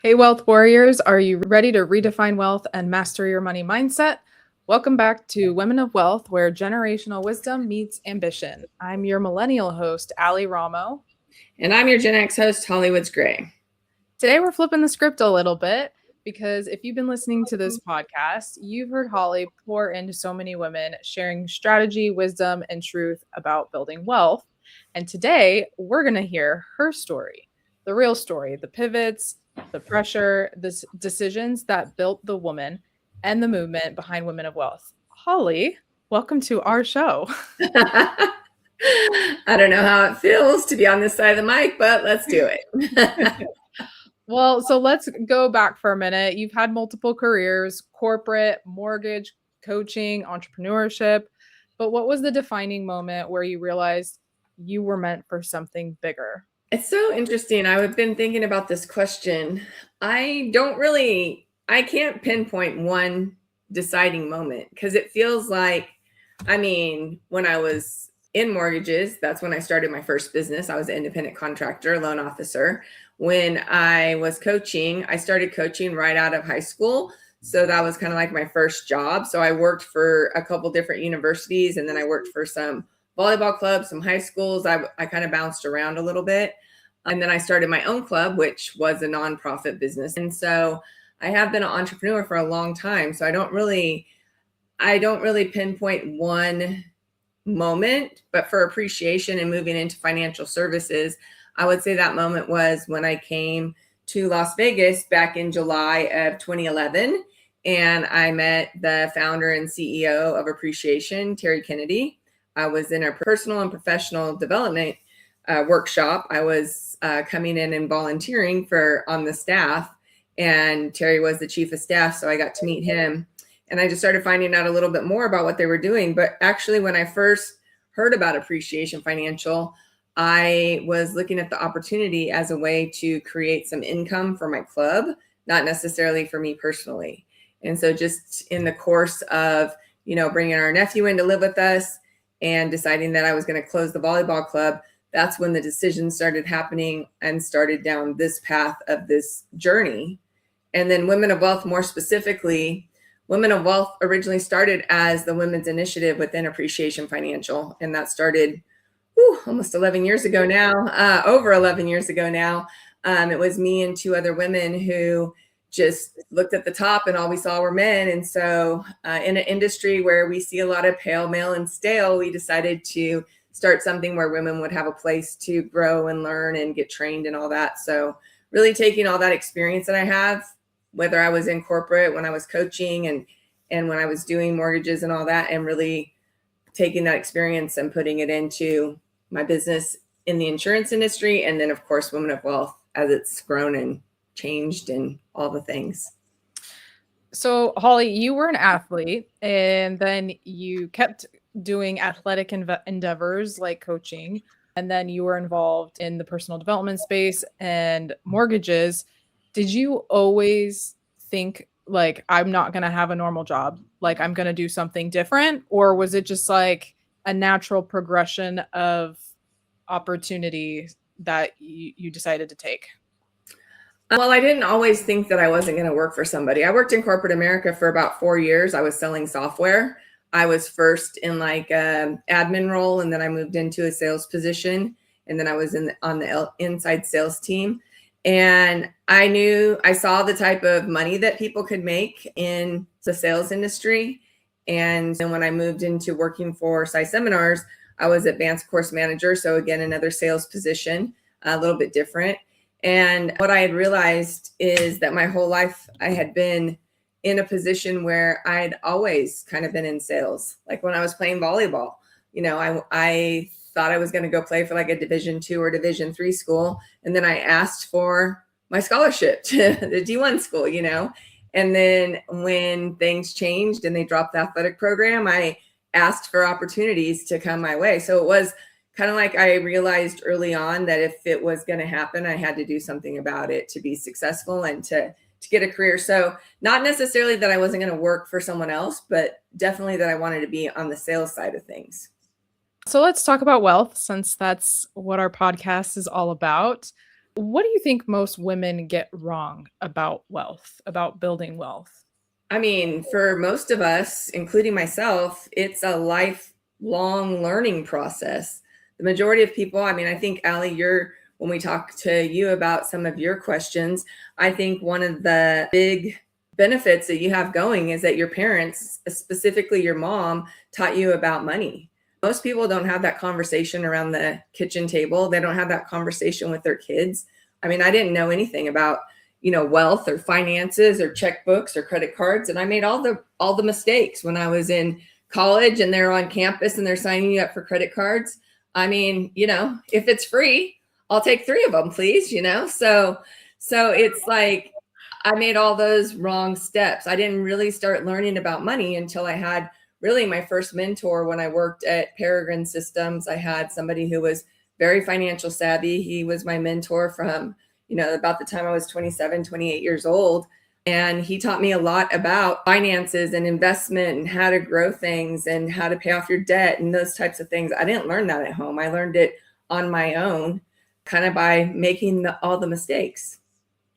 Hey, wealth warriors, are you ready to redefine wealth and master your money mindset? Welcome back to Women of Wealth, where generational wisdom meets ambition. I'm your millennial host, Allie Ramo. And I'm your Gen X host, Hawley Woods Gray. Today, we're flipping the script a little bit because if you've been listening to this podcast, you've heard Hawley pour into so many women, sharing strategy, wisdom, and truth about building wealth. And today, we're going to hear her story, the real story, the pivots, the pressure, the decisions that built the woman and the movement behind Women of Wealth. Hawley, welcome to our show. I don't know how it feels to be on this side of the mic, but let's do it. Well, so let's go back for a minute. You've had multiple careers, corporate, mortgage, coaching, entrepreneurship. But what was the defining moment where you realized you were meant for something bigger? It's so interesting. I've been thinking about this question. I can't pinpoint one deciding moment because it feels like, when I was in mortgages, that's when I started my first business. I was an independent contractor, loan officer. When I was coaching, I started coaching right out of high school. So that was kind of like my first job. So I worked for a couple different universities, and then I worked for some volleyball clubs, some high schools. I kind of bounced around a little bit. And then I started my own club, which was a nonprofit business. And so I have been an entrepreneur for a long time. So I don't really pinpoint one moment, but for appreciation and moving into financial services, I would say that moment was when I came to Las Vegas back in July of 2011. And I met the founder and CEO of Appreciation, Terry Kennedy. I was in a personal and professional development workshop. I was coming in and volunteering on the staff, and Terry was the chief of staff. So I got to meet him, and I just started finding out a little bit more about what they were doing. But actually, when I first heard about Appreciation Financial, I was looking at the opportunity as a way to create some income for my club, not necessarily for me personally. And so just in the course of, bringing our nephew in to live with us and deciding that I was going to close the volleyball club, that's when the decisions started happening and started down this path of this journey. And then Women of Wealth, more specifically, Women of Wealth originally started as the women's initiative within Appreciation Financial. And that started almost 11 years ago now, over 11 years ago now. It was me and two other women who just looked at the top and all we saw were men. And so in an industry where we see a lot of pale, male, and stale, we decided to start something where women would have a place to grow and learn and get trained and all that. So really taking all that experience that I have, whether I was in corporate, when I was coaching, and when I was doing mortgages and all that, and really taking that experience and putting it into my business in the insurance industry. And then, of course, Women of Wealth as it's grown and changed and all the things. So, Hawley, you were an athlete, and then you kept doing athletic endeavors like coaching, and then you were involved in the personal development space and mortgages. Did you always think, like, I'm not going to have a normal job, like I'm going to do something different? Or was it just like a natural progression of opportunity that you decided to take? Well, I didn't always think that I wasn't going to work for somebody. I worked in corporate America for about 4 years. I was selling software. I was first in like an admin role, and then I moved into a sales position, and then I was on the inside sales team. And I saw the type of money that people could make in the sales industry. And then when I moved into working for Sci Seminars, I was advanced course manager. So again, another sales position, a little bit different. And what I had realized is that my whole life I had been in a position where I'd always kind of been in sales. Like when I was playing volleyball, I thought I was going to go play for like a Division II or Division III school. And then I asked for my scholarship to the D1 school, And then when things changed and they dropped the athletic program, I asked for opportunities to come my way. So it was kind of like I realized early on that if it was going to happen, I had to do something about it to be successful and to get a career. So not necessarily that I wasn't going to work for someone else, but definitely that I wanted to be on the sales side of things. So let's talk about wealth, since that's what our podcast is all about. What do you think most women get wrong about wealth, about building wealth? I mean, for most of us, including myself, it's a lifelong learning process. The majority of people, I mean, I think, Allie, when we talk to you about some of your questions, I think one of the big benefits that you have going is that your parents, specifically your mom, taught you about money. Most people don't have that conversation around the kitchen table. They don't have that conversation with their kids. I mean, I didn't know anything about wealth or finances or checkbooks or credit cards, and I made all the mistakes when I was in college and they're on campus and they're signing you up for credit cards. I mean, if it's free, I'll take 3 of them, please. So it's like I made all those wrong steps. I didn't really start learning about money until I had really my first mentor when I worked at Peregrine Systems. I had somebody who was very financial savvy. He was my mentor from about the time I was 27, 28 years old. And he taught me a lot about finances and investment and how to grow things and how to pay off your debt and those types of things. I didn't learn that at home. I learned it on my own, kind of by making all the mistakes.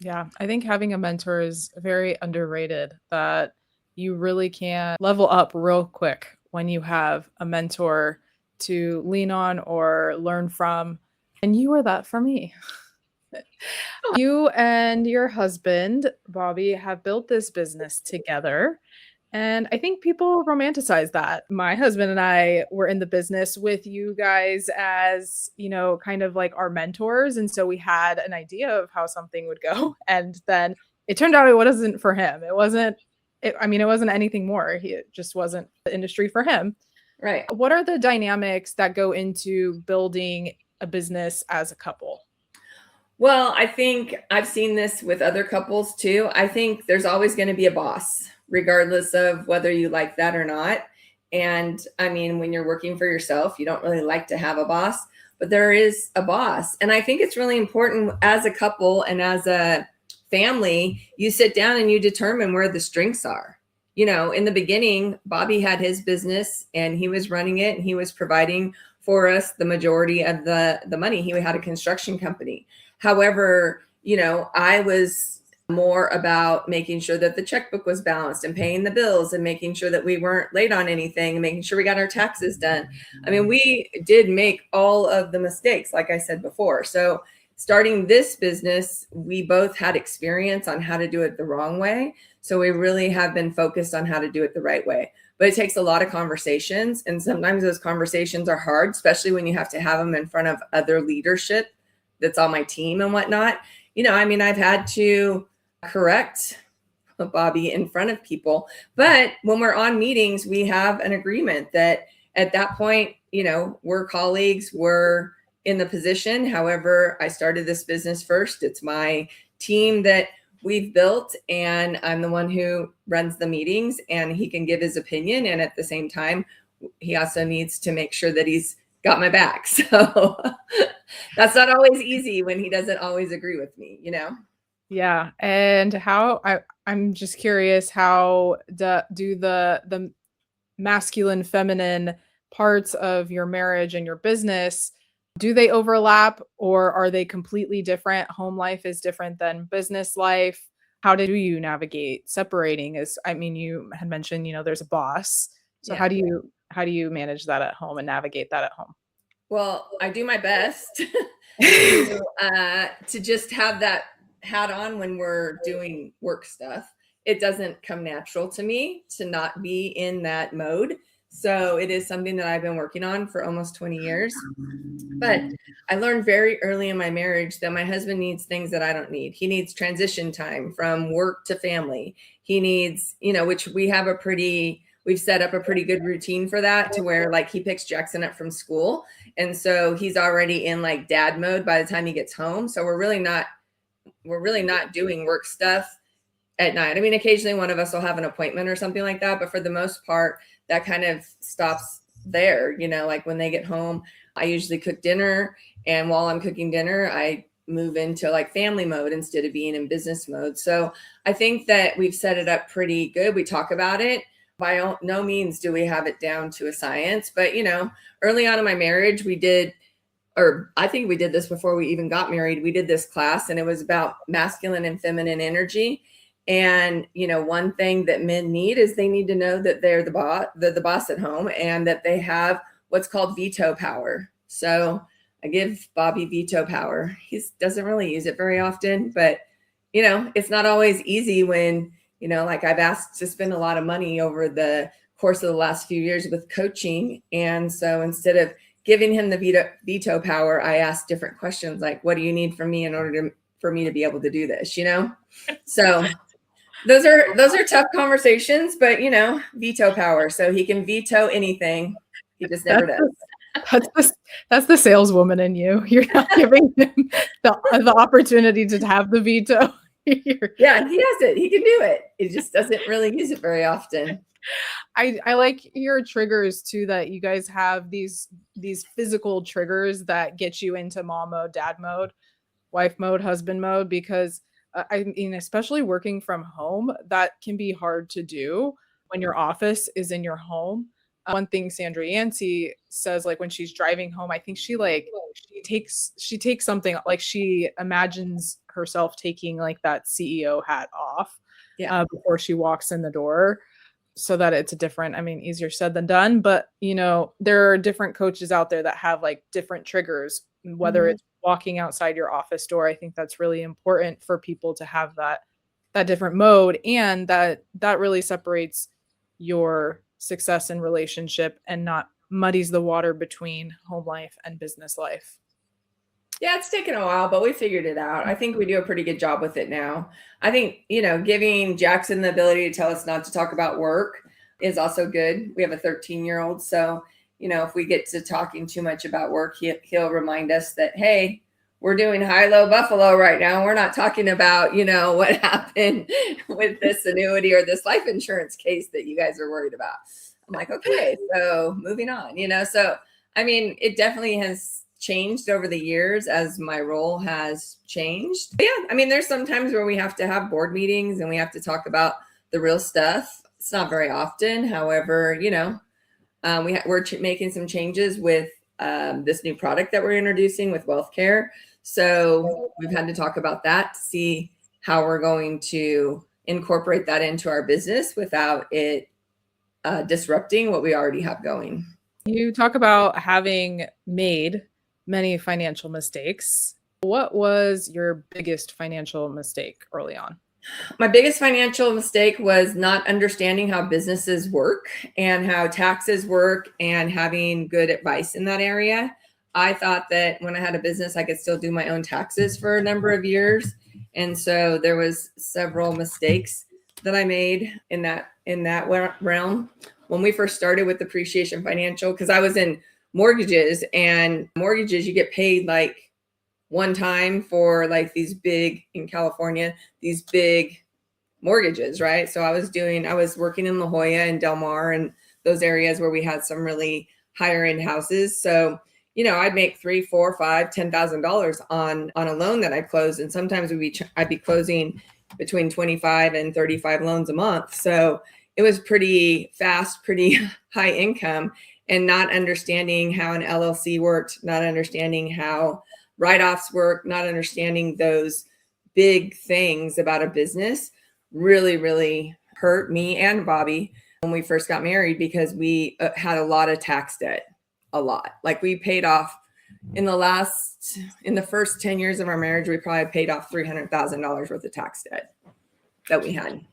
Yeah, I think having a mentor is very underrated, that you really can level up real quick when you have a mentor to lean on or learn from. And you were that for me. You and your husband, Bobby, have built this business together. And I think people romanticize that. My husband and I were in the business with you guys as, kind of like our mentors. And so we had an idea of how something would go. And then it turned out it wasn't for him. It wasn't anything more. It just wasn't the industry for him. Right. What are the dynamics that go into building a business as a couple? Well, I think I've seen this with other couples too. I think there's always going to be a boss, regardless of whether you like that or not. And I mean, when you're working for yourself, you don't really like to have a boss, but there is a boss. And I think it's really important as a couple and as a family, you sit down and you determine where the strengths are. In the beginning, Bobby had his business and he was running it and he was providing for us the majority of the money. He had a construction company. However, I was more about making sure that the checkbook was balanced and paying the bills and making sure that we weren't late on anything and making sure we got our taxes done. I mean, we did make all of the mistakes, like I said before. So starting this business, we both had experience on how to do it the wrong way. So we really have been focused on how to do it the right way. But it takes a lot of conversations. And sometimes those conversations are hard, especially when you have to have them in front of other leadership that's on my team and whatnot. I've had to correct Bobby in front of people, but when we're on meetings, we have an agreement that at that point, we're colleagues, we're in the position. However, I started this business first. It's my team that we've built, and I'm the one who runs the meetings, and he can give his opinion. And at the same time, he also needs to make sure that he's got my back. So that's not always easy when he doesn't always agree with me, Yeah. And I'm just curious, how do the masculine, feminine parts of your marriage and your business, do they overlap or are they completely different? Home life is different than business life. How do you navigate separating? You had mentioned, there's a boss. So Yeah. how do you manage that at home and navigate that at home? Well, I do my best to just have that hat on when we're doing work stuff. It doesn't come natural to me to not be in that mode. So it is something that I've been working on for almost 20 years. But I learned very early in my marriage that my husband needs things that I don't need. He needs transition time from work to family. He needs, which we've set up a pretty good routine for that, to where like he picks Jackson up from school. And so he's already in like dad mode by the time he gets home. So we're really not doing work stuff at night. I mean, occasionally one of us will have an appointment or something like that, but for the most part, that kind of stops there. Like when they get home, I usually cook dinner. And while I'm cooking dinner, I move into like family mode instead of being in business mode. So I think that we've set it up pretty good. We talk about it. By no means do we have it down to a science, but early on in my marriage, we did or I think we did this before we even got married. We did this class, and it was about masculine and feminine energy. And, one thing that men need is they need to know that they're the boss at home, and that they have what's called veto power. So I give Bobby veto power. He doesn't really use it very often, but it's not always easy when, like I've asked to spend a lot of money over the course of the last few years with coaching. And so instead of giving him the veto power, I ask different questions like, what do you need from me in order for me to be able to do this? So those are tough conversations, but veto power. So he can veto anything. He just never does. That's the saleswoman in you. You're not giving him the opportunity to have the veto. Yeah, he has it. He can do it. He just doesn't really use it very often. I like your triggers too, that you guys have these physical triggers that get you into mom mode, dad mode, wife mode, husband mode, because I mean, especially working from home, that can be hard to do when your office is in your home. One thing Sandra Yancey says, like when she's driving home, I think she takes something, like she imagines herself taking like that CEO hat off before she walks in the door, so that it's easier said than done. But there are different coaches out there that have like different triggers, whether it's walking outside your office door. I think that's really important for people to have that different mode, and that really separates your success in relationship and not muddies the water between home life and business life. Yeah, it's taken a while, but we figured it out. I think we do a pretty good job with it now. I think, giving Jackson the ability to tell us not to talk about work is also good. We have a 13-year-old. So, if we get to talking too much about work, he'll remind us that, hey, we're doing high-low Buffalo right now. We're not talking about, what happened with this annuity or this life insurance case that you guys are worried about. I'm like, okay, so moving on, So, it definitely has changed over the years as my role has changed. But yeah, there's some times where we have to have board meetings and we have to talk about the real stuff. It's not very often. However, we're making some changes with this new product that we're introducing with wealth care. So we've had to talk about that to see how we're going to incorporate that into our business without it disrupting what we already have going. You talk about having made many financial mistakes. What was your biggest financial mistake early on? My biggest financial mistake was not understanding how businesses work and how taxes work and having good advice in that area. I thought that when I had a business, I could still do my own taxes for a number of years. And so there was several mistakes that I made in that realm. When we first started with Appreciation Financial, because I was in mortgages, and mortgages, you get paid like one time for like these big, in California, these big mortgages, right? So I was working in La Jolla and Del Mar and those areas where we had some really higher end houses. So, I'd make $3,000, $4,000, $5,000, $10,000 on a loan that I closed. And sometimes I'd be closing between 25 and 35 loans a month. So it was pretty fast, pretty high income, and not understanding how an LLC worked, not understanding how write-offs work, not understanding those big things about a business really, really hurt me and Bobby when we first got married, because we had a lot of tax debt, a lot. Like we paid off in the first 10 years of our marriage, we probably paid off $300,000 worth of tax debt that we had.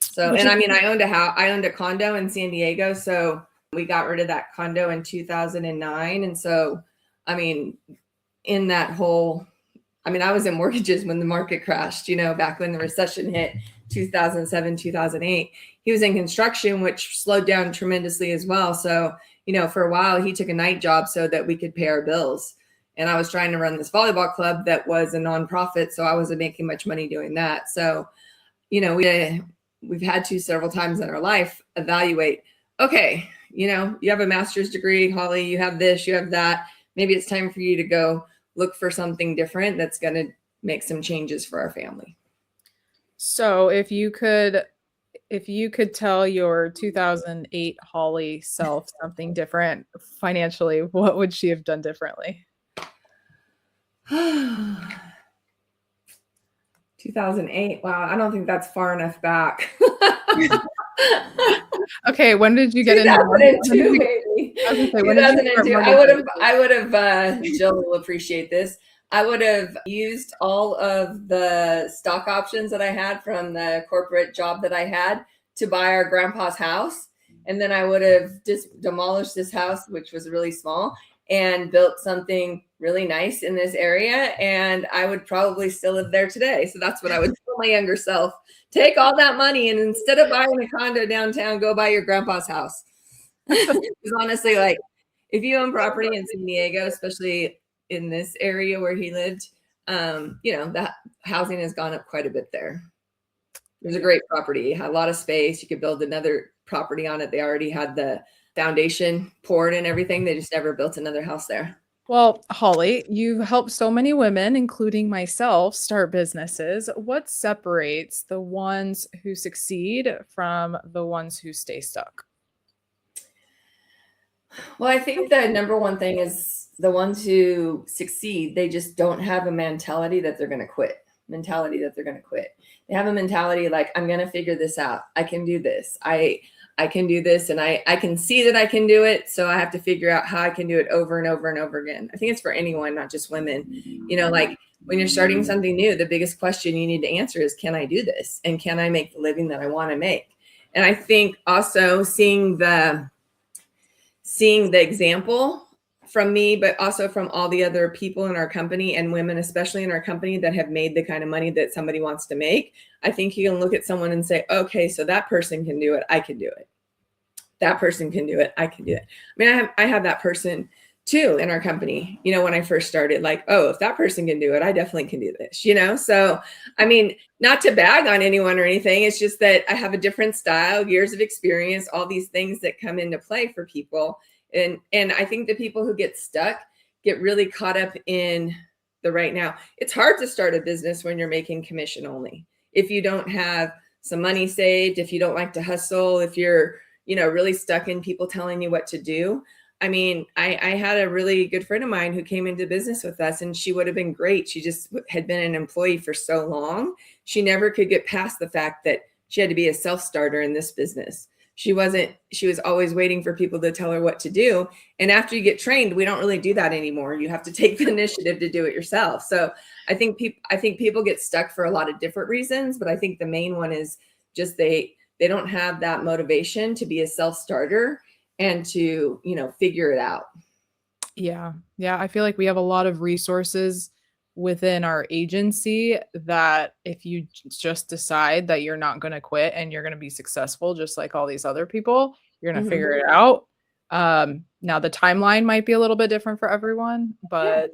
So, and I owned a condo in San Diego. So we got rid of that condo in 2009. And so, in that whole, I was in mortgages when the market crashed, back when the recession hit 2007, 2008. He was in construction, which slowed down tremendously as well. So, for a while, he took a night job so that we could pay our bills. And I was trying to run this volleyball club that was a nonprofit. So I wasn't making much money doing that. So, we've had to several times in our life evaluate, okay, you have a master's degree, Hawley, you have this, you have that. Maybe it's time for you to go look for something different that's going to make some changes for our family. So if If you could tell your 2008 Hawley self something different financially, what would she have done differently? 2008. Wow, I don't think that's far enough back. Okay, when did you get into 2002, money? maybe. I was gonna say, when did you start 2002. money I would have, Jill will appreciate this. I would have used all of the stock options that I had from the corporate job that I had to buy our grandpa's house. And then I would have just demolished this house, which was really small, and built something really nice in this area. And I would probably still live there today. So that's what I would tell my younger self. Take all that money and instead of buying a condo downtown, go buy your grandpa's house. Because honestly, like if you own property in San Diego, especially in this area where he lived, the housing has gone up quite a bit there. It was a great property, had a lot of space. You could build another property on it. They already had the foundation poured and everything. They just never built another house there. Well, Hawley, you've helped so many women, including myself, start businesses. What separates the ones who succeed from the ones who stay stuck? Well, I think the number one thing is the ones who succeed, they just don't have a mentality that they're going to quit. They have a mentality like, I'm going to figure this out. I can do this. I can do this and I can see that I can do it. So I have to figure out how I can do it over and over and over again. I think it's for anyone, not just women. Like when you're starting something new, the biggest question you need to answer is, can I do this? And can I make the living that I want to make? And I think also seeing the example from me, but also from all the other people in our company and women, especially in our company that have made the kind of money that somebody wants to make. I think you can look at someone and say, okay, so that person can do it. I can do it. That person can do it. I can do it. I mean, I have that person too in our company, when I first started, like, oh, if that person can do it, I definitely can do this, So, I mean, not to bag on anyone or anything. It's just that I have a different style, years of experience, all these things that come into play for people. And I think the people who get stuck get really caught up in the right now. It's hard to start a business when you're making commission only. If you don't have some money saved, if you don't like to hustle, if you're, really stuck in people telling you what to do. I mean, I had a really good friend of mine who came into business with us and she would have been great. She just had been an employee for so long. She never could get past the fact that she had to be a self-starter in this business. She was always waiting for people to tell her what to do. And after you get trained, we don't really do that anymore. You have to take the initiative to do it yourself. So I think people get stuck for a lot of different reasons, but I think the main one is just they don't have that motivation to be a self-starter and to, figure it out. Yeah. Yeah. I feel like we have a lot of resources within our agency that if you just decide that you're not going to quit and you're going to be successful, just like all these other people, you're going to figure it out. Now the timeline might be a little bit different for everyone, but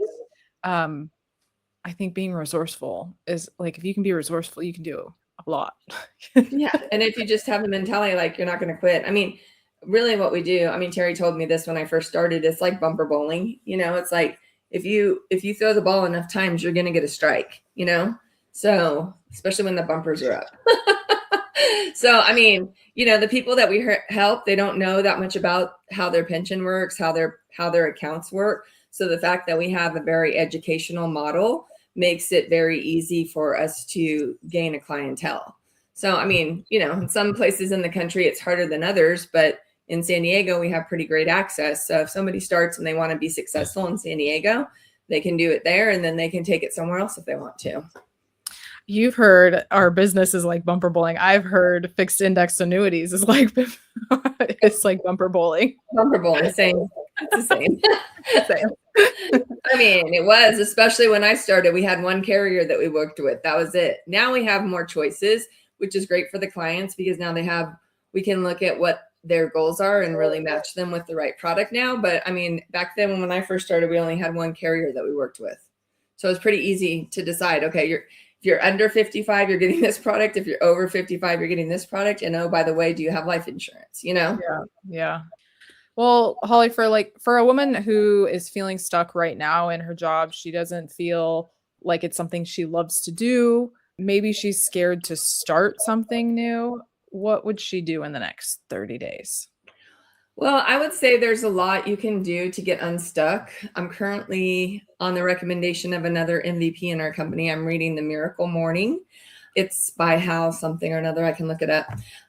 I think being resourceful is like, if you can be resourceful, you can do a lot. Yeah. And if you just have a mentality, like you're not going to quit. I mean, really what we do, I mean, Terry told me this when I first started, it's like bumper bowling, it's like, if you throw the ball enough times, you're going to get a strike, so especially when the bumpers are up. So, I mean, the people that we help, they don't know that much about how their pension works, how their accounts work. So the fact that we have a very educational model makes it very easy for us to gain a clientele. So, I mean, in some places in the country, it's harder than others, but in San Diego, we have pretty great access. So if somebody starts and they want to be successful in San Diego, they can do it there and then they can take it somewhere else if they want to. You've heard our business is like bumper bowling. I've heard fixed index annuities is like it's like bumper bowling. Bumper bowling, same. It's the same. Same. I mean, it was, especially when I started, we had one carrier that we worked with. That was it. Now we have more choices, which is great for the clients because now we can look at what their goals are and really match them with the right product now. But I mean, back then when I first started, we only had one carrier that we worked with. So it's pretty easy to decide, okay, if you're under 55, you're getting this product. If you're over 55, you're getting this product. And oh, by the way, do you have life insurance? Yeah. Yeah. Well, Hawley, for a woman who is feeling stuck right now in her job, she doesn't feel like it's something she loves to do. Maybe she's scared to start something new. what would she do in the next 30 days? Well, I would say there's a lot you can do to get unstuck. I'm currently on the recommendation of another MVP in our company. I'm reading The Miracle Morning. It's by Hal something or another. I can look it up.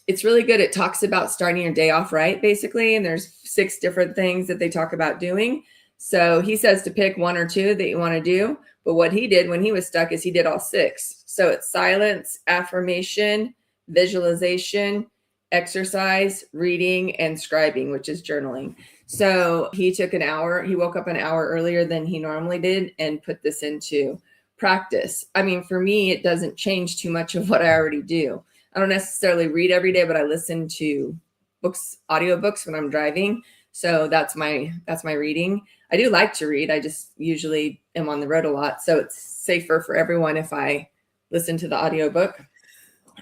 It's really good. It talks about starting your day off right, basically. And there's 6 different things that they talk about doing. So he says to pick 1 or 2 that you want to do. But what he did when he was stuck is he did all 6. So it's silence, affirmation, visualization, exercise, reading, and scribing, which is journaling. So he took an hour. He woke up an hour earlier than he normally did and put this into practice. I mean, for me, it doesn't change too much of what I already do. I don't necessarily read every day, but I listen to books, audiobooks when I'm driving. So that's my reading. I do like to read. I just usually am on the road a lot. So it's safer for everyone if I listen to the audiobook.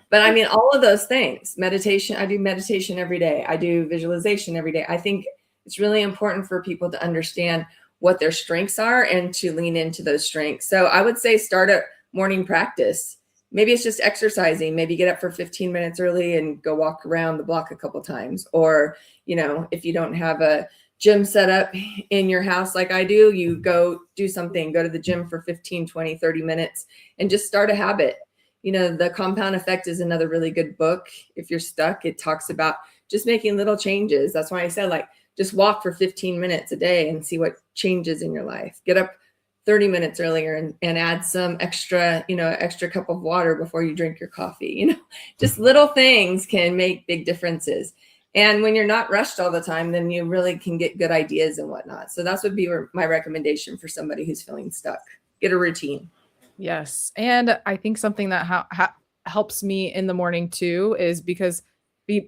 But I mean, all of those things, meditation, I do meditation every day. I do visualization every day. I think it's really important for people to understand what their strengths are and to lean into those strengths. So I would say start a morning practice. Maybe it's just exercising. Maybe get up for 15 minutes early and go walk around the block a couple times. Or, if you don't have a gym set up in your house like I do, you go do something, go to the gym for 15, 20, 30 minutes and just start a habit. The Compound Effect is another really good book. If you're stuck, it talks about just making little changes. That's why I said, just walk for 15 minutes a day and see what changes in your life. Get up 30 minutes earlier and add some extra cup of water before you drink your coffee. Just little things can make big differences. And when you're not rushed all the time, then you really can get good ideas and whatnot. So that's would be my recommendation for somebody who's feeling stuck. Get a routine. Yes. And I think something that helps me in the morning too is because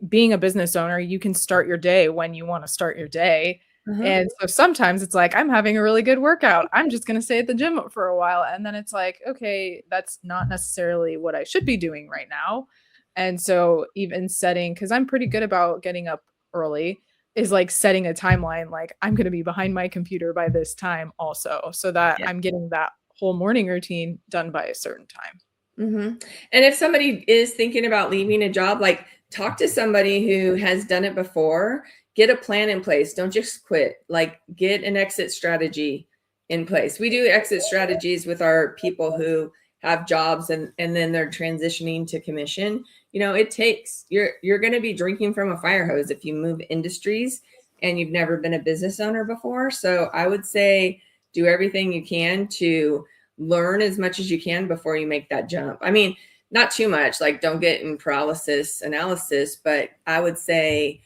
being a business owner, you can start your day when you want to start your day. Uh-huh. And so sometimes it's like, I'm having a really good workout. I'm just going to stay at the gym for a while. And then it's like, okay, that's not necessarily what I should be doing right now. And so even setting, because I'm pretty good about getting up early, is like setting a timeline. Like I'm going to be behind my computer by this time also, so that Yeah. I'm getting that whole morning routine done by a certain time. Mm-hmm. And if somebody is thinking about leaving a job, talk to somebody who has done it before, get a plan in place. Don't just quit, get an exit strategy in place. We do exit strategies with our people who have jobs and then they're transitioning to commission. It takes, you're going to be drinking from a fire hose if you move industries and you've never been a business owner before. So I would say do everything you can to learn as much as you can before you make that jump. I mean, not too much, don't get in paralysis analysis, but I would say,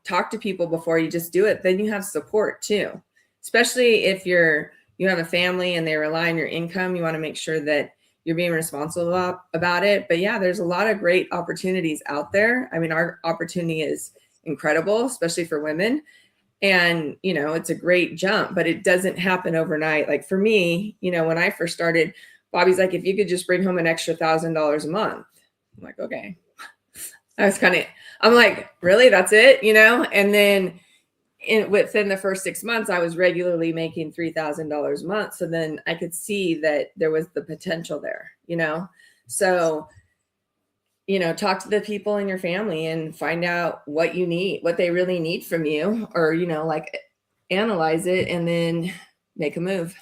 talk to people before you just do it. Then you have support too, especially if you have a family and they rely on your income. You want to make sure that you're being responsible about it. But yeah, there's a lot of great opportunities out there. I mean, our opportunity is incredible, especially for women. And, it's a great jump, but it doesn't happen overnight. Like for me, when I first started, Bobby's like, if you could just bring home an extra $1,000 a month. I'm like, okay. I'm like, really, that's it? And then within the first 6 months, I was regularly making $3,000 a month. So then I could see that there was the potential there, so talk to the people in your family and find out what you need, what they really need from you, or, analyze it and then make a move.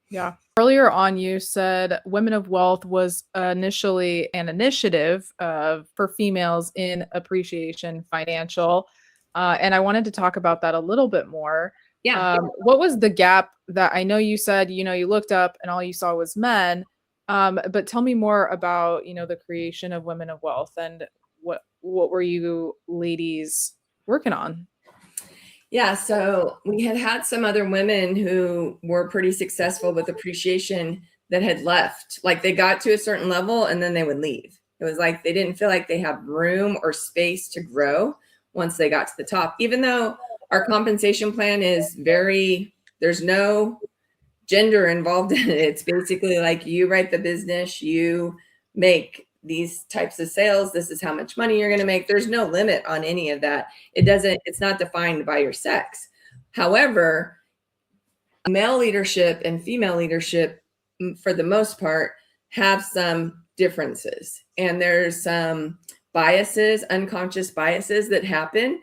Yeah. Earlier on, you said Women of Wealth was initially an initiative for females in appreciation financial. And I wanted to talk about that a little bit more. Yeah. What was the gap that I know you said, you looked up and all you saw was men. But tell me more about, the creation of Women of Wealth and what were you ladies working on? Yeah, so we had some other women who were pretty successful with appreciation that had left. They got to a certain level and then they would leave. It was like they didn't feel like they have room or space to grow once they got to the top. Even though our compensation plan is there's no gender involved in it. It's basically like you write the business, you make these types of sales, this is how much money you're going to make. There's no limit on any of that. It's not defined by your sex. However, male leadership and female leadership, for the most part, have some differences. And there's some biases, unconscious biases that happen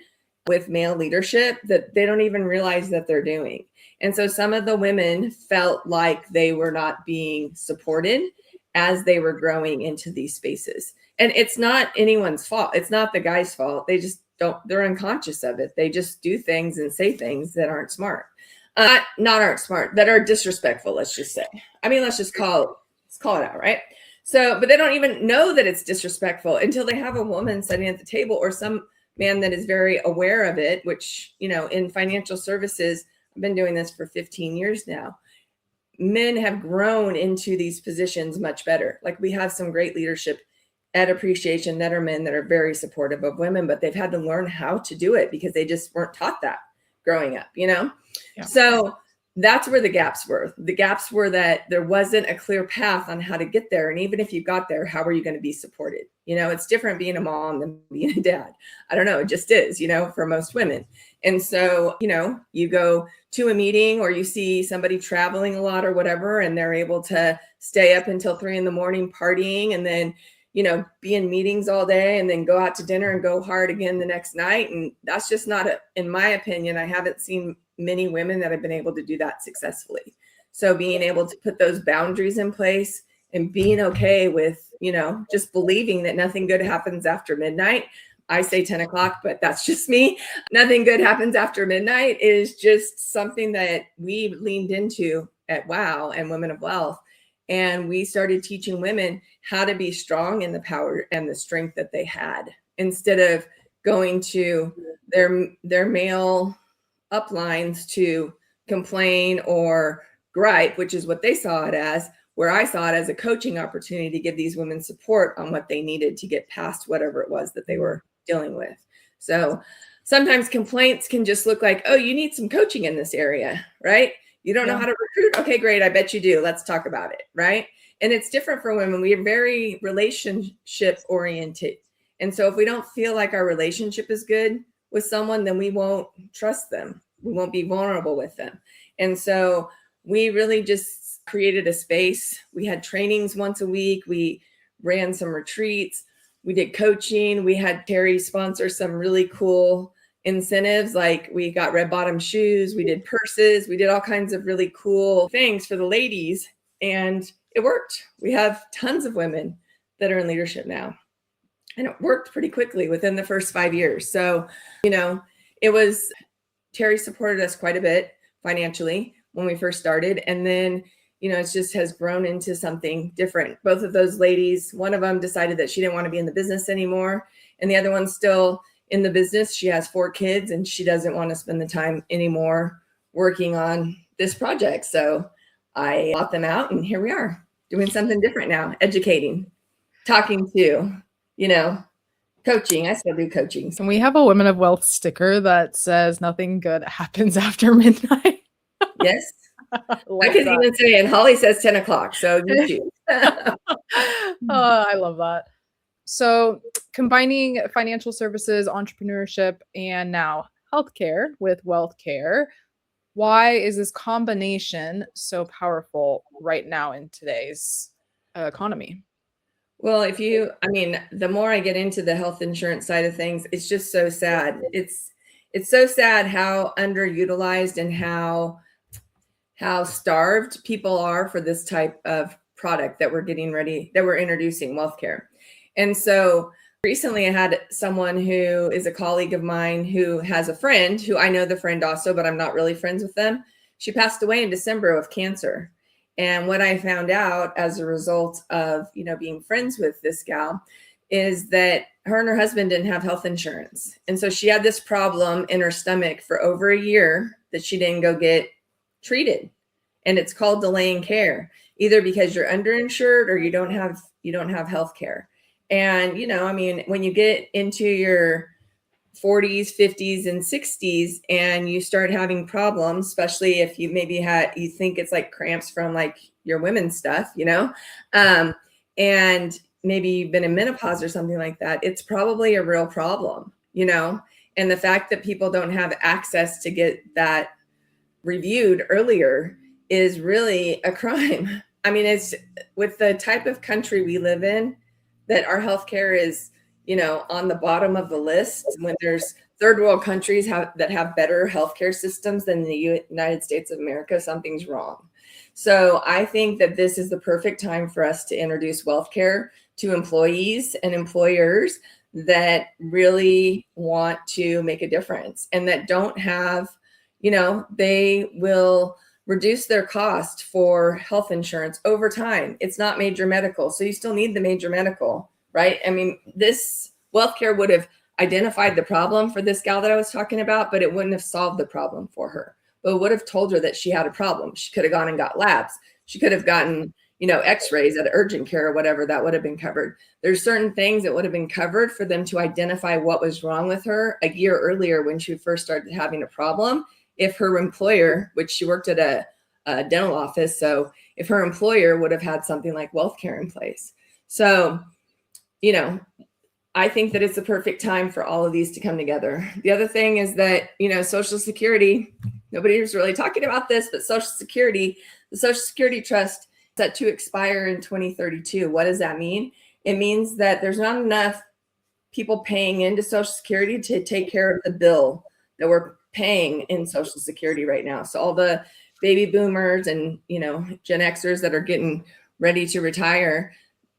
with male leadership that they don't even realize that they're doing. And so some of the women felt like they were not being supported as they were growing into these spaces. And it's not anyone's fault. It's not the guy's fault. They just don't, they're unconscious of it. They just do things and say things that aren't smart. Not aren't smart, that are disrespectful, let's just say. I mean, let's call it out, right? So, but they don't even know that it's disrespectful until they have a woman sitting at the table or some man that is very aware of it, which, you know, in financial services, I've been doing this for 15 years now. Men have grown into these positions much better. Like we have some great leadership at Appreciation that are men that are very supportive of women, but they've had to learn how to do it because they just weren't taught that growing up, you know? Yeah. So that's where the gaps were. The gaps were that there wasn't a clear path on how to get there. And even if you got there, how are you going to be supported? You know, it's different being a mom than being a dad. I don't know. It just is, you know, for most women. And so, you know, you go to a meeting or you see somebody traveling a lot or whatever, and they're able to stay up until 3 a.m. partying and then, you know, be in meetings all day and then go out to dinner and go hard again the next night. And that's just not, in my opinion, I haven't seen many women that have been able to do that successfully. So being able to put those boundaries in place and being okay with, you know, just believing that nothing good happens after midnight. I say 10 o'clock, but that's just me. Nothing good happens after midnight is just something that we leaned into at WOW and Women of Wealth. And we started teaching women how to be strong in the power and the strength that they had instead of going to their male uplines to complain or gripe, which is what they saw it as, where I saw it as a coaching opportunity to give these women support on what they needed to get past whatever it was that they were dealing with. So sometimes complaints can just look like, oh, you need some coaching in this area, right? You don't know how to recruit? Okay, great. I bet you do. Let's talk about it, right? And it's different for women. We are very relationship oriented. And so if we don't feel like our relationship is good with someone, then we won't trust them. We won't be vulnerable with them. And so we really just created a space. We had trainings once a week. We ran some retreats. We did coaching. We had Terry sponsor some really cool incentives. Like we got red bottom shoes. We did purses. We did all kinds of really cool things for the ladies. And it worked. We have tons of women that are in leadership now. And it worked pretty quickly within the first 5 years. So, you know, Terry supported us quite a bit financially when we first started. And then, you know, it just has grown into something different. Both of those ladies, one of them decided that she didn't want to be in the business anymore. And the other one's still in the business. She has 4 kids and she doesn't want to spend the time anymore working on this project. So I bought them out and here we are doing something different now, educating, talking to, you know, coaching. I still do coaching. And we have a Women of Wealth sticker that says nothing good happens after midnight. Yes. I could even say, and Hawley says 10 o'clock. So you choose. I love that. So combining financial services, entrepreneurship, and now healthcare with wealth care. Why is this combination so powerful right now in today's economy? Well, the more I get into the health insurance side of things, it's just so sad. It's so sad how underutilized and how starved people are for this type of product that we're introducing, wealth care. And so recently I had someone who is a colleague of mine who has a friend who I know the friend also, but I'm not really friends with them. She passed away in December of cancer. And what I found out as a result of, you know, being friends with this gal is that her and her husband didn't have health insurance. And so she had this problem in her stomach for over a year that she didn't go get treated. And it's called delaying care, either because you're underinsured or you don't have health care. And, you know, I mean, when you get into your 40s, 50s, and 60s, and you start having problems, especially if you you think it's like cramps from like your women's stuff, you know, and maybe you've been in menopause or something like that, it's probably a real problem, you know, and the fact that people don't have access to get that reviewed earlier is really a crime. I mean, it's with the type of country we live in that our healthcare is on the bottom of the list when there's third world countries that have better healthcare systems than the United States of America, something's wrong. So I think that this is the perfect time for us to introduce wealth care to employees and employers that really want to make a difference and that don't have, they will reduce their cost for health insurance over time. It's not major medical, so you still need the major medical, right? I mean, this wealth care would have identified the problem for this gal that I was talking about, but it wouldn't have solved the problem for her. But it would have told her that she had a problem. She could have gone and got labs. She could have gotten, x-rays at urgent care or whatever, that would have been covered. There's certain things that would have been covered for them to identify what was wrong with her a year earlier when she first started having a problem. If her employer, which she worked at a dental office, so if her employer would have had something like wealth care in place. So, I think that it's the perfect time for all of these to come together. The other thing is that, Social Security, nobody was really talking about this, but Social Security, the Social Security Trust, set to expire in 2032. What does that mean? It means that there's not enough people paying into Social Security to take care of the bill that we're paying in Social Security right now. So all the baby boomers and, Gen Xers that are getting ready to retire,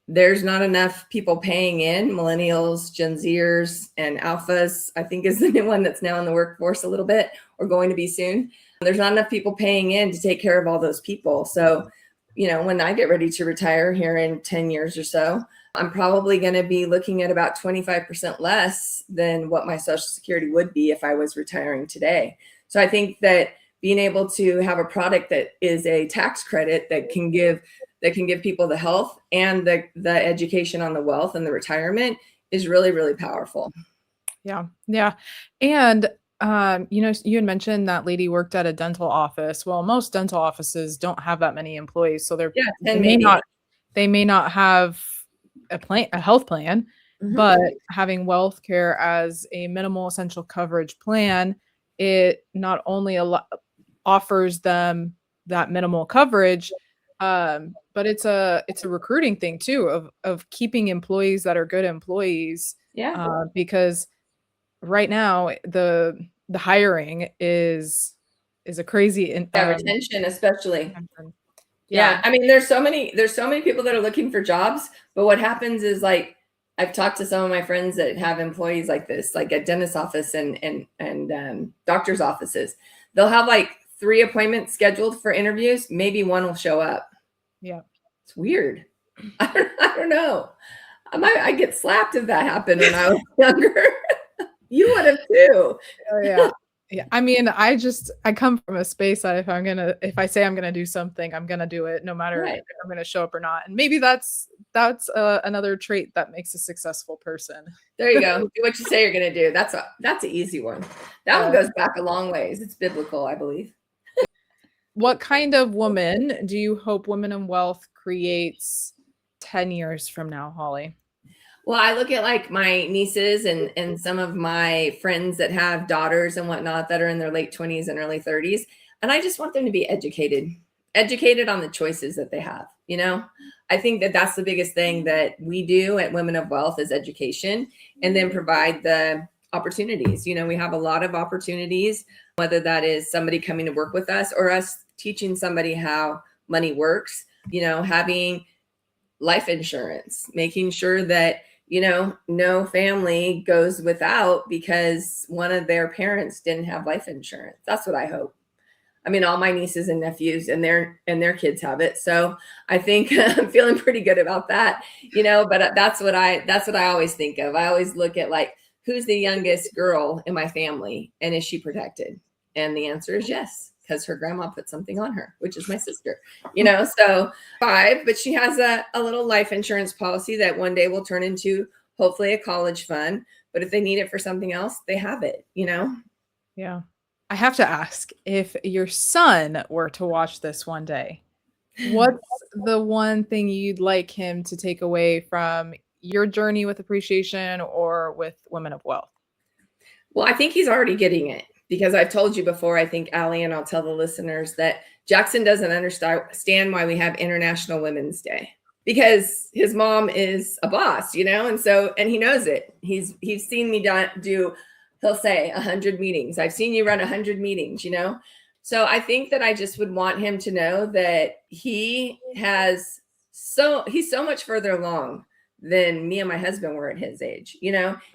there's not enough people paying in. Millennials, Gen Zers, and Alphas, I think, is the new one that's now in the workforce a little bit or going to be soon. There's not enough people paying in to take care of all those people. So, when I get ready to retire here in 10 years or so, I'm probably going to be looking at about 25% less than what my Social Security would be if I was retiring today. So I think that being able to have a product that is a tax credit that can give people the health and the education on the wealth and the retirement is really, really powerful. Yeah. Yeah. And, you had mentioned that lady worked at a dental office. Well, most dental offices don't have that many employees. So they may not have a health plan, but having wealth care as a minimal essential coverage plan, it not only offers them that minimal coverage, but it's a recruiting thing too of keeping employees that are good employees. Yeah. Because right now the hiring is a crazy retention, especially. Yeah. I mean, there's so many people that are looking for jobs, but what happens is, like, I've talked to some of my friends that have employees like this, like at dentist office and doctor's offices. They'll have like 3 appointments scheduled for interviews. Maybe one will show up. Yeah. It's weird. I don't know. I get slapped if that happened when I was younger. You would have too. Oh, yeah. Yeah. I mean, I come from a space that if I say I'm going to do something, I'm going to do it no matter if I'm going to show up or not. And maybe that's another trait that makes a successful person. There you go. Do what you say you're going to do. That's an easy one. That one goes back a long ways. It's biblical, I believe. What kind of woman do you hope Women in Wealth creates 10 years from now, Hawley? Well, I look at like my nieces and some of my friends that have daughters and whatnot that are in their late 20s and early 30s. And I just want them to be educated on the choices that they have. I think that that's the biggest thing that we do at Women of Wealth is education, and then provide the opportunities. We have a lot of opportunities, whether that is somebody coming to work with us or us teaching somebody how money works, having life insurance, making sure that no family goes without because one of their parents didn't have life insurance. That's what I hope. I mean, all my nieces and nephews and their kids have it. So I think I'm feeling pretty good about that, but that's what I always think of. I always look at like, who's the youngest girl in my family and is she protected? And the answer is yes, because her grandma put something on her, which is my sister, so 5, but she has a little life insurance policy that one day will turn into hopefully a college fund. But if they need it for something else, they have it, Yeah. I have to ask, if your son were to watch this one day, what's the one thing you'd like him to take away from your journey with appreciation or with Women of Wealth? Well, I think he's already getting it. Because I've told you before, I think, Allie, and I'll tell the listeners that Jackson doesn't understand why we have International Women's Day. because his mom is a boss, and he knows it. He's seen me do, he'll say 100 meetings. I've seen you run 100 meetings, So I think that I just would want him to know that he's so much further along than me and my husband were at his age.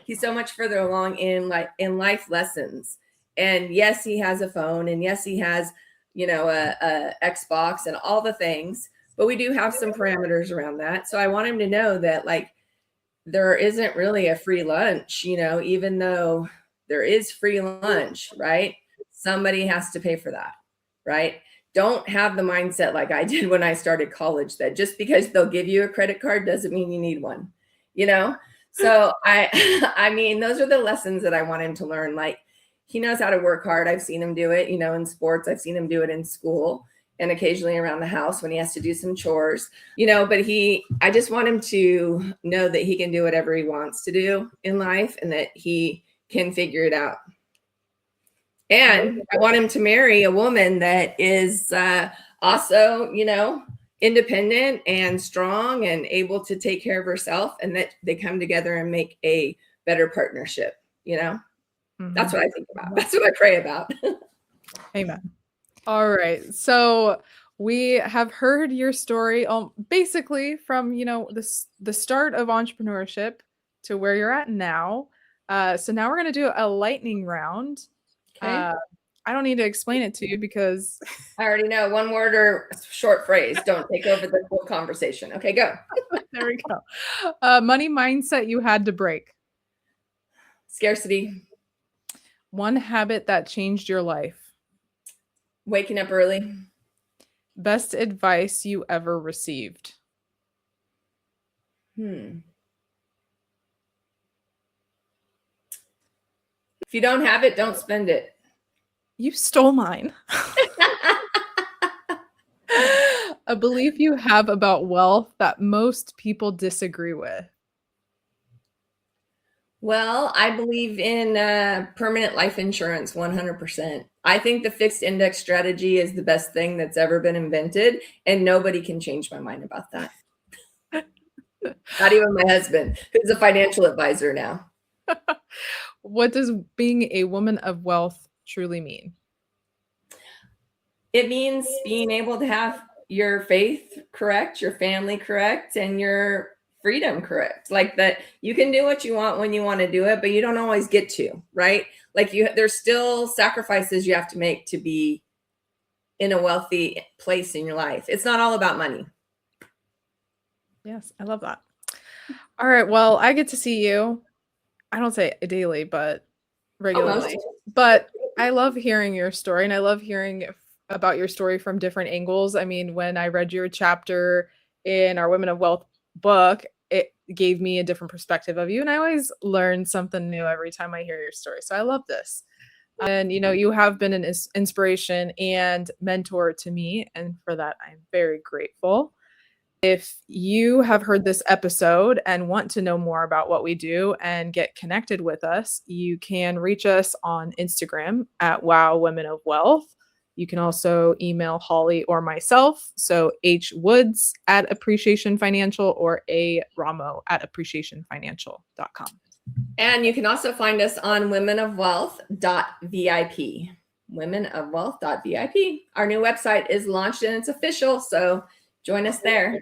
He's so much further along in life lessons. And yes, he has a phone, and yes, he has, a Xbox and all the things, but we do have some parameters around that. So I want him to know that there isn't really a free lunch, even though there is free lunch, right? Somebody has to pay for that, right? Don't have the mindset like I did when I started college, that just because they'll give you a credit card doesn't mean you need one, So I mean, those are the lessons that I want him to learn. He knows how to work hard. I've seen him do it, in sports. I've seen him do it in school and occasionally around the house when he has to do some chores, but I just want him to know that he can do whatever he wants to do in life and that he can figure it out. And I want him to marry a woman that is also, independent and strong and able to take care of herself, and that they come together and make a better partnership, Mm-hmm. That's what I think about. That's what I pray about. Amen. All right. So we have heard your story basically from, the start of entrepreneurship to where you're at now. So now we're going to do a lightning round. Okay. I don't need to explain it to you because I already know. One word or short phrase. Don't take over the whole conversation. Okay, go. There we go. Money mindset you had to break. Scarcity. One habit that changed your life. Waking up early. Best advice you ever received. If you don't have it, don't spend it. You stole mine. A belief you have about wealth that most people disagree with. Well, I believe in permanent life insurance 100%. I think the fixed index strategy is the best thing that's ever been invented, and nobody can change my mind about that. Not even my husband, who's a financial advisor now. What does being a woman of wealth truly mean? It means being able to have your faith correct, your family correct, and your freedom correct. That you can do what you want when you want to do it, but you don't always get to, right? There's still sacrifices you have to make to be in a wealthy place in your life. It's not all about money. Yes, I love that. All right. Well, I get to see you. I don't say it daily, but regularly. But I love hearing your story, and I love hearing about your story from different angles. I mean, when I read your chapter in our Women of Wealth book, it gave me a different perspective of you, and I always learn something new every time I hear your story. So I love this. And you have been an inspiration and mentor to me, and for that I'm very grateful. If you have heard this episode and want to know more about what we do and get connected with us, you can reach us on Instagram at Wow Women of Wealth. You can also email Hawley or myself. So hwoods at Appreciation Financial or Ramo at appreciationfinancial.com. And you can also find us on womenofwealth.vip. Womenofwealth.vip. Our new website is launched and it's official. So join us there.